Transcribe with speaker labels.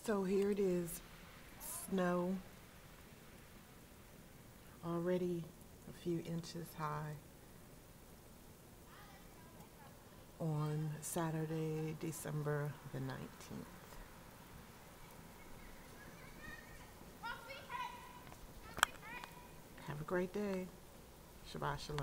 Speaker 1: So here it is, snow already a few inches high on Saturday, December the 19th. Have a great day. Shabbat Shalom.